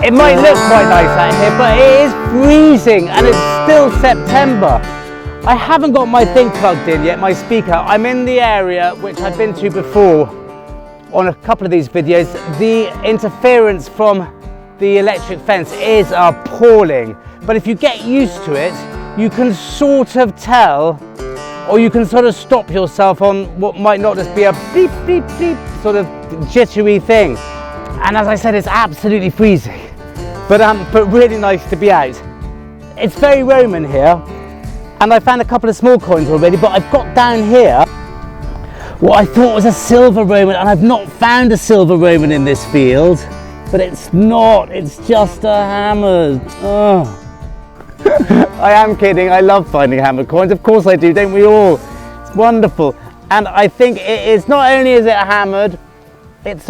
It might look quite nice out here, but it is freezing and it's still September. I haven't got my thing plugged in yet, my speaker. I'm in the area which I've been to before on a couple of these videos. The interference from the electric fence is appalling, but if you get used to it, you can sort of tell, or you can sort of stop yourself on what might not just be a beep, beep, beep sort of jittery thing. And as I said, it's absolutely freezing, but really nice to be out. It's very Roman here, and I found a couple of small coins already, but I've got down here what I thought was a silver Roman, and I've not found a silver Roman in this field, but it's not, it's just a hammered. Oh. I am kidding, I love finding hammered coins, of course I do, don't we all? It's wonderful. And I think it is, not only is it hammered, it's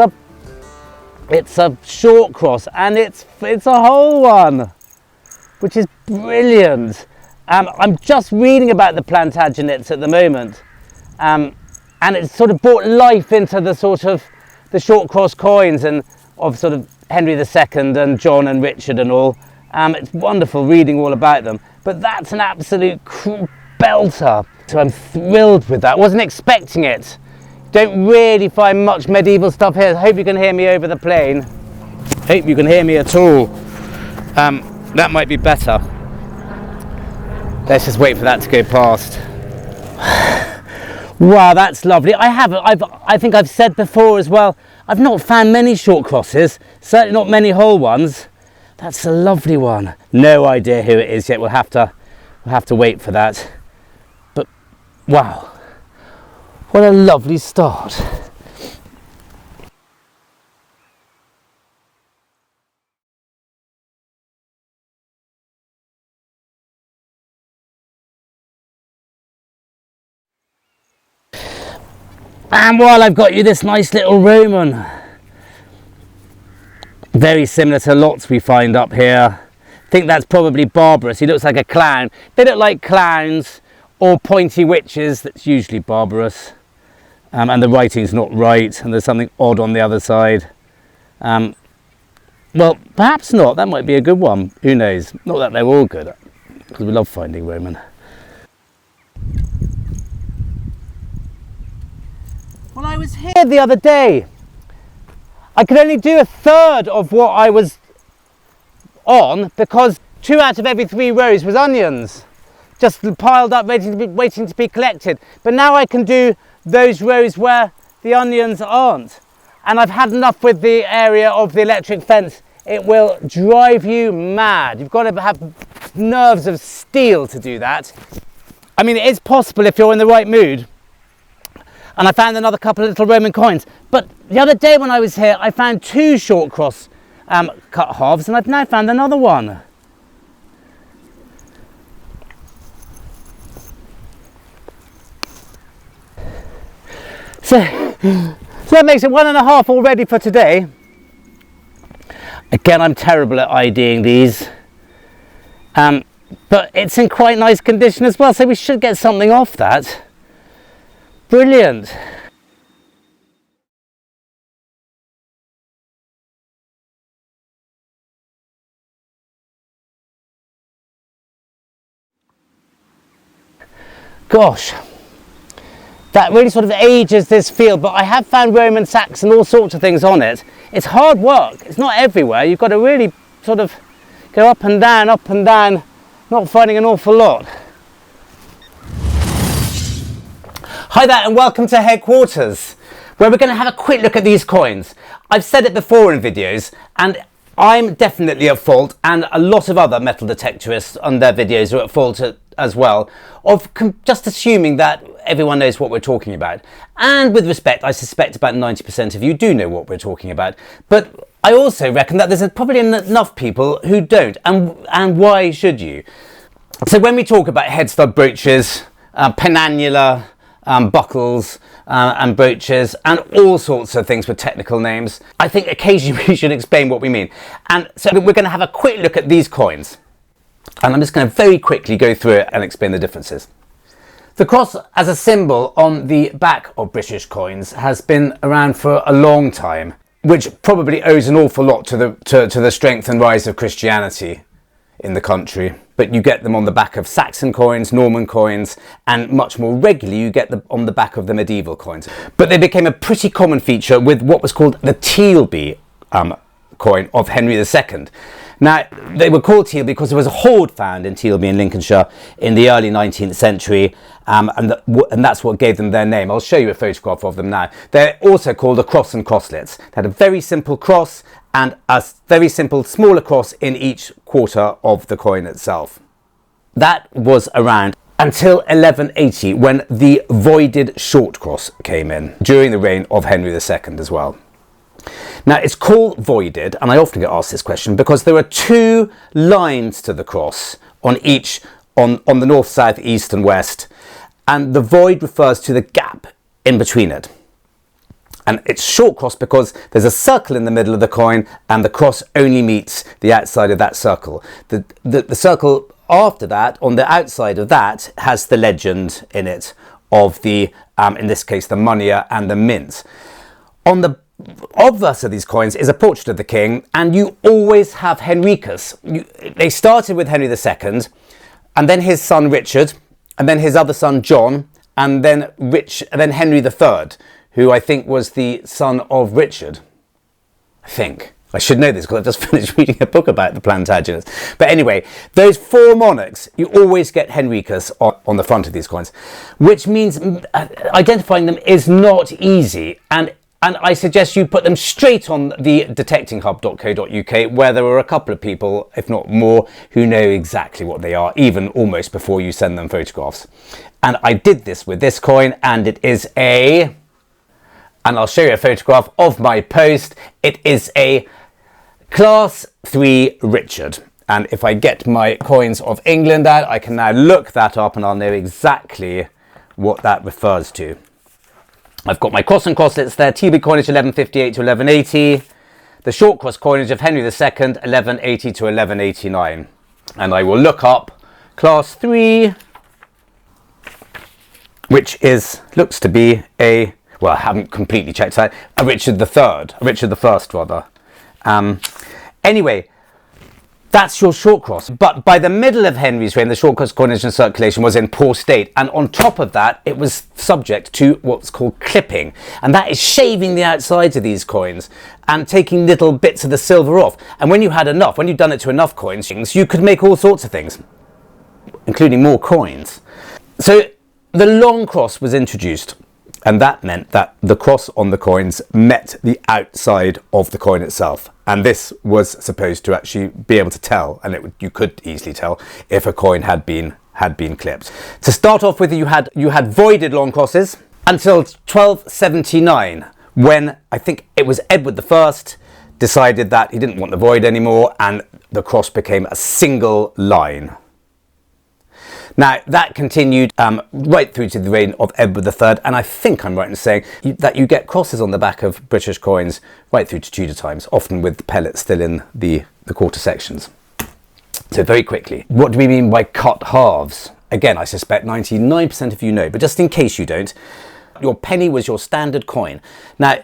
a short cross, and it's a whole one, which is brilliant. I'm just reading about the Plantagenets at the moment, and it's sort of brought life into the sort of the short cross coins and of sort of Henry II and John and Richard and all. It's wonderful reading all about them, but that's an absolute belter. So I'm thrilled with that. Wasn't expecting it. Don't really find much medieval stuff here. I hope you can hear me over the plane. Hope you can hear me at all. That might be better. Let's just wait for that to go past. Wow, that's lovely. I think I've said before as well, I've not found many short crosses, certainly not many whole ones. That's a lovely one. No idea who it is yet. We'll have to wait for that. But wow, what a lovely start. And while I've got you, this nice little Roman, very similar to lots we find up here. I think that's probably barbarous. He looks like a clown. They look like clowns or pointy witches. That's usually barbarous. And the writing's not right, and there's something odd on the other side. Well, perhaps not. That might be a good one. Who knows? Not that they're all good, because we love finding Roman. Well, I was here the other day. I could only do a third of what I was on because 2 out of every 3 rows was onions, just piled up, waiting to be collected. But now I can do those rows where the onions aren't. And I've had enough with the area of the electric fence. It will drive you mad. You've got to have nerves of steel to do that. I mean, it is possible if you're in the right mood. And I found another couple of little Roman coins. But the other day when I was here, I found 2 short cross cut halves, and I've now found another one. So that makes it 1.5 already for today. Again, I'm terrible at IDing these. But it's in quite nice condition as well, so we should get something off that. Brilliant. Gosh, that really sort of ages this field, but I have found Roman sacks and all sorts of things on it. It's hard work. It's not everywhere. You've got to really sort of go up and down, not finding an awful lot. Hi there and welcome to Headquarters, where we're going to have a quick look at these coins. I've said it before in videos, and I'm definitely at fault, and a lot of other metal detectorists on their videos are at fault as well, of just assuming that everyone knows what we're talking about. And with respect, I suspect about 90% of you do know what we're talking about. But I also reckon that there's probably enough people who don't, and why should you? So when we talk about head stud brooches, penannular, buckles and brooches and all sorts of things with technical names, I think occasionally we should explain what we mean. And so we're going to have a quick look at these coins, and I'm just going to very quickly go through it and explain the differences. The cross as a symbol on the back of British coins has been around for a long time. which probably owes an awful lot to the strength and rise of Christianity in the country. But you get them on the back of Saxon coins, Norman coins, and much more regularly you get them on the back of the medieval coins. But they became a pretty common feature with what was called the Tealby coin of Henry II. Now, they were called Tealby because there was a hoard found in Tealby in Lincolnshire in the early 19th century, and that's what gave them their name. I'll show you a photograph of them now. They're also called a cross and crosslets. They had a very simple cross and a very simple smaller cross in each quarter of the coin itself. That was around until 1180, when the voided short cross came in, during the reign of Henry II as well. Now, it's called voided, and I often get asked this question because there are two lines to the cross on each, on the north, south, east and west, and the void refers to the gap in between it. And it's short cross because there's a circle in the middle of the coin and the cross only meets the outside of that circle. The circle after that, on the outside of that, has the legend in it of the, in this case, the moneyer and the mint. On the obverse of these coins is a portrait of the king, and you always have Henricus. They started with Henry II, and then his son Richard, and then his other son John, and then Henry III, who I think was the son of Richard. I think. I should know this because I've just finished reading a book about the Plantagenets. But anyway, those four monarchs, you always get Henricus on the front of these coins, which means identifying them is not easy. And I suggest you put them straight on the detectinghub.co.uk, where there are a couple of people, if not more, who know exactly what they are, even almost before you send them photographs. And I did this with this coin, and it is and I'll show you a photograph of my post. It is a Class 3 Richard. And if I get my coins of England out, I can now look that up and I'll know exactly what that refers to. I've got my cross and crosslets there, Tealby coinage 1158 to 1180, the short cross coinage of Henry II, 1180 to 1189. And I will look up Class 3, which looks to be well, I haven't completely checked out, a Richard III, Richard I rather. Anyway, that's your short cross. But by the middle of Henry's reign, the short cross coinage and circulation was in poor state. And on top of that, it was subject to what's called clipping. And that is shaving the outsides of these coins and taking little bits of the silver off. And when you had enough, when you'd done it to enough coins, you could make all sorts of things, including more coins. So the long cross was introduced. And that meant that the cross on the coins met the outside of the coin itself. And this was supposed to actually be able to tell, and you could easily tell, if a coin had been clipped. To start off with, you had voided long crosses until 1279, when I think it was Edward I decided that he didn't want the void anymore, and the cross became a single line. Now, that continued right through to the reign of Edward III, and I think I'm right in saying that you get crosses on the back of British coins right through to Tudor times, often with the pellets still in the quarter sections. So very quickly, what do we mean by cut halves? Again, I suspect 99% of you know, but just in case you don't, your penny was your standard coin. Now,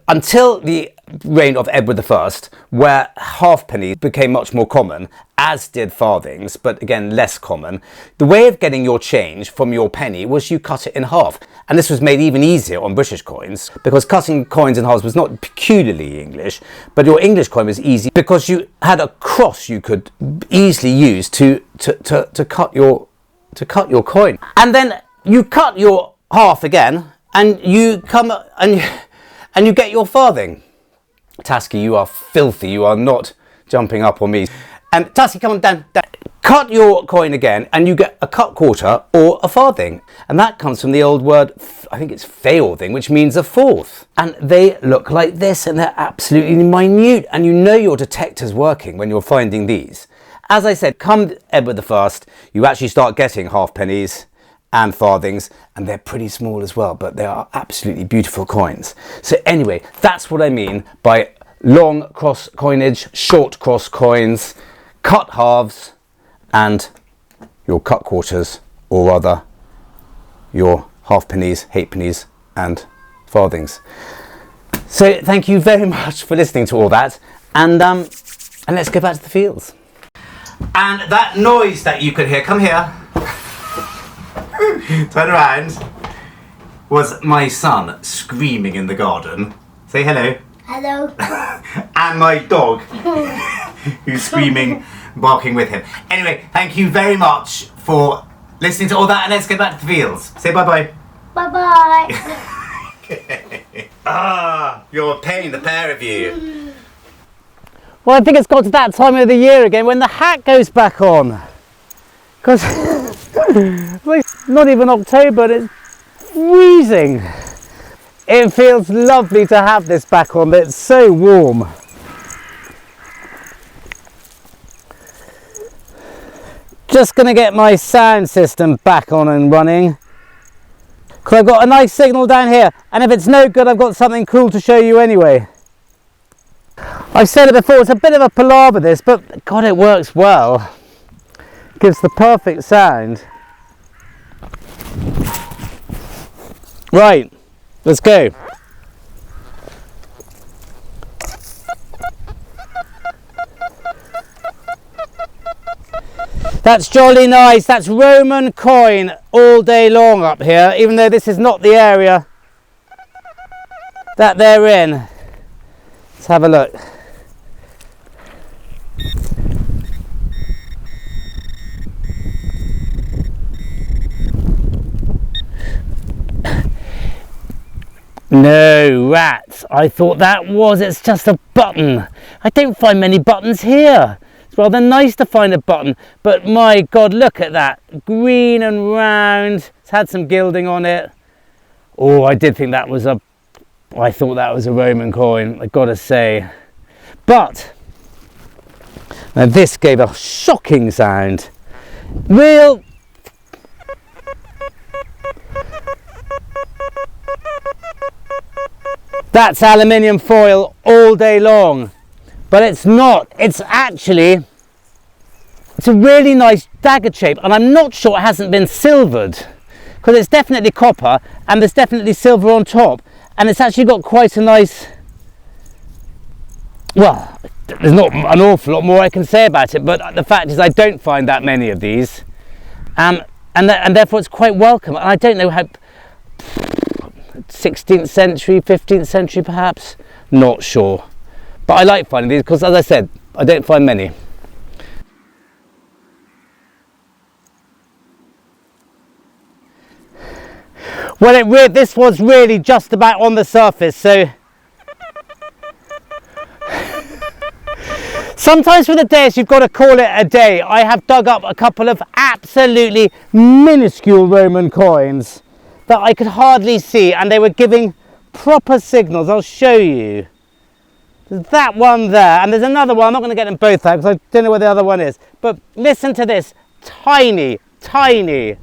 until the reign of Edward I, where halfpennies became much more common, as did farthings, but again less common, the way of getting your change from your penny was you cut it in half. And this was made even easier on British coins, because cutting coins in halves was not peculiarly English, but your English coin was easy because you had a cross you could easily use to cut your coin. And then you cut your half again, and you come and you get your farthing. Tasky, you are filthy. You are not jumping up on me. And Tasky, come on, down. Cut your coin again, and you get a cut quarter or a farthing. And that comes from the old word, I think it's feorthing, which means a fourth. And they look like this, and they're absolutely minute. And you know your detector's working when you're finding these. As I said, come Edward I, you actually start getting halfpennies and farthings, and they're pretty small as well, but they are absolutely beautiful coins. So anyway, that's what I mean by long cross coinage, short cross coins, cut halves, and your cut quarters, or rather your halfpennies, halfpennies and farthings. So thank you very much for listening to all that, and let's go back to the fields. And that noise that you could hear, come here, turn around, was my son screaming in the garden. Say hello. Hello. And my dog, who's screaming, barking with him. Anyway, thank you very much for listening to all that, and let's go back to the fields. Say bye-bye. Bye-bye. You're a pain, the pair of you. Well, I think it's got to that time of the year again when the hat goes back on. Because it's not even October, it's freezing. It feels lovely to have this back on, but it's so warm. Just going to get my sound system back on and running. Because I've got a nice signal down here, and if it's no good, I've got something cool to show you anyway. I've said it before, it's a bit of a palaver this, but God, it works well. Gives the perfect sound. Right, let's go. That's jolly nice. That's Roman coin all day long up here, even though this is not the area that they're in. Let's have a look. No rats. I thought that was. It's just a button. I don't find many buttons here. It's rather nice to find a button, but my God, look at that. Green and round. It's had some gilding on it. Oh, I did think that was a... I thought that was a Roman coin, I've got to say. But now this gave a shocking sound. Real... That's aluminium foil all day long, but it's not. It's actually, it's a really nice dagger shape, and I'm not sure it hasn't been silvered, because it's definitely copper and there's definitely silver on top, and it's actually got quite a nice, well, there's not an awful lot more I can say about it, but the fact is I don't find that many of these, and therefore it's quite welcome. And I don't know how, 16th century, 15th century perhaps, not sure, but I like finding these because, as I said, I don't find many. Well, this was really just about on the surface, so sometimes for the days you've got to call it a day. I have dug up a couple of absolutely minuscule Roman coins that I could hardly see, and they were giving proper signals. I'll show you. There's that one there, and there's another one. I'm not going to get them both out because I don't know where the other one is. But listen to this. Tiny, tiny.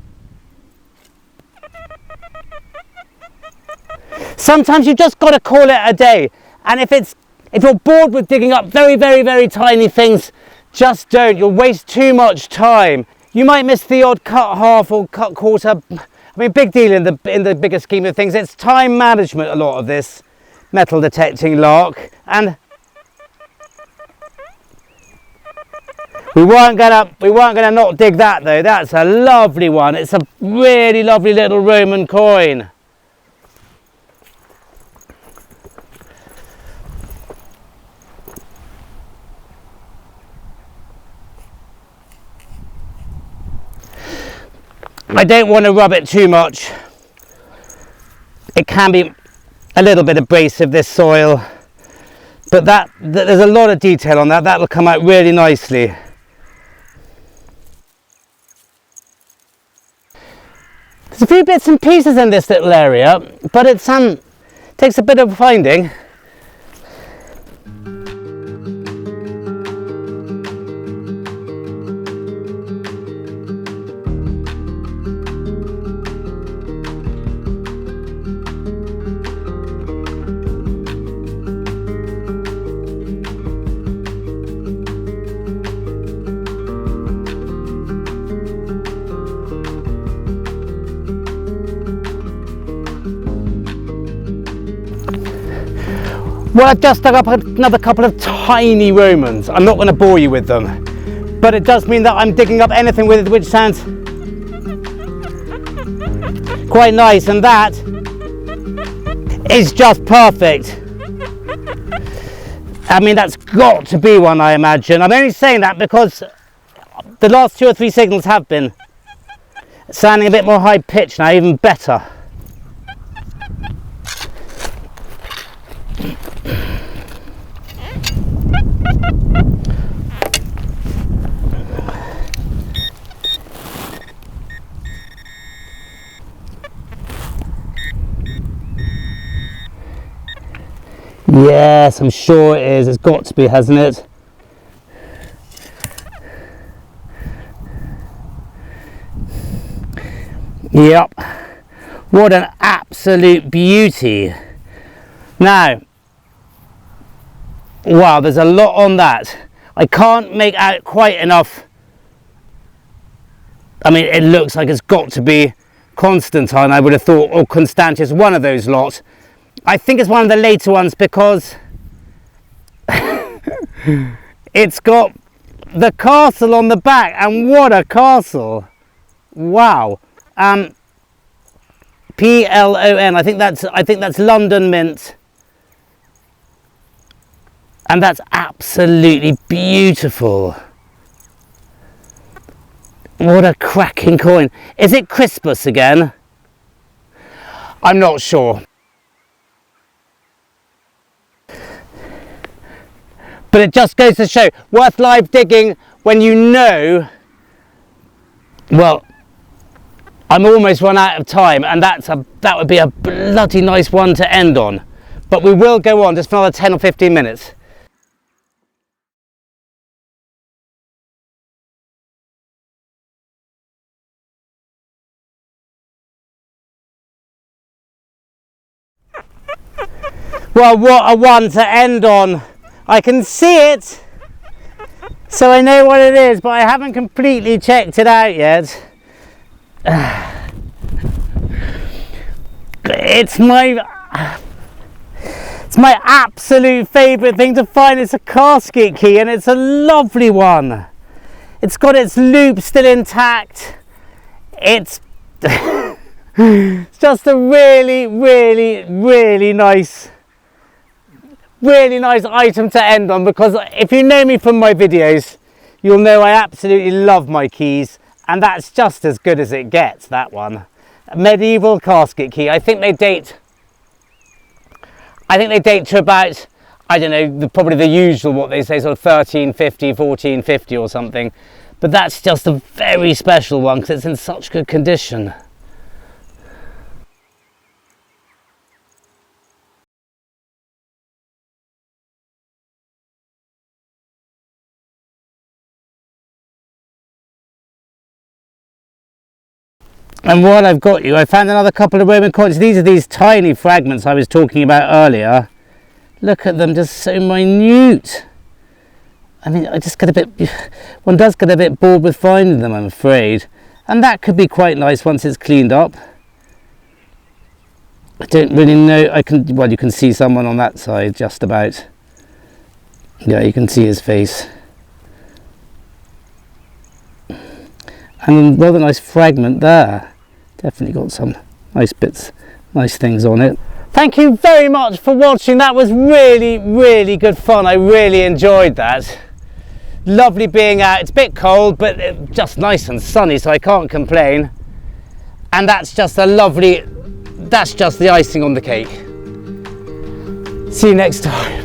Sometimes you've just got to call it a day. And if you're bored with digging up very, very, very tiny things, just don't. You'll waste too much time. You might miss the odd cut half or cut quarter. I mean, big deal in the bigger scheme of things. It's time management, a lot of this metal detecting lark. And we weren't gonna not dig that though. That's a lovely one. It's a really lovely little Roman coin. I don't want to rub it too much. It can be a little bit abrasive, this soil, but there's a lot of detail on that. That'll come out really nicely. There's a few bits and pieces in this little area, but it takes a bit of finding. Well, I've just dug up another couple of tiny Romans. I'm not going to bore you with them, but it does mean that I'm digging up anything with it which sounds quite nice, and that is just perfect. I mean, that's got to be one, I imagine. I'm only saying that because the last 2 or 3 signals have been sounding a bit more high pitched now, even better. Yes, I'm sure it is. It's got to be, hasn't it? Yep. What an absolute beauty. Now, wow, there's a lot on that. I can't make out quite enough. I mean, it looks like it's got to be Constantine, I would have thought, or Constantius, one of those lot. I think it's one of the later ones because it's got the castle on the back, and what a castle. Wow. PLON, I think that's London Mint, and that's absolutely beautiful. What a cracking coin. Is it Crispus again? I'm not sure. But it just goes to show, worth live digging when you know. Well, I'm almost run out of time, and that would be a bloody nice one to end on. But we will go on just for another 10 or 15 minutes. Well, what a one to end on. I can see it, so I know what it is, but I haven't completely checked it out yet. It's my absolute favourite thing to find. It's a casket key, and it's a lovely one. It's got its loop still intact. It's it's just a really, really, really nice item to end on, because if you know me from my videos, you'll know I absolutely love my keys, and that's just as good as it gets, that one. A medieval casket key. I think they date to about, I don't know, probably the usual, what they say, sort of 1350, 1450 or something, but that's just a very special one because it's in such good condition. And while I've got you, I found another couple of Roman coins. These are these tiny fragments I was talking about earlier. Look at them, just so minute. I mean, one does get a bit bored with finding them, I'm afraid. And that could be quite nice once it's cleaned up. I don't really know, well, you can see someone on that side, just about. Yeah, you can see his face. And rather nice fragment there. Definitely got some nice bits, nice things on it. Thank you very much for watching. That was really, really good fun. I really enjoyed that. Lovely being out. It's a bit cold, but just nice and sunny, so I can't complain. And that's just the icing on the cake. See you next time.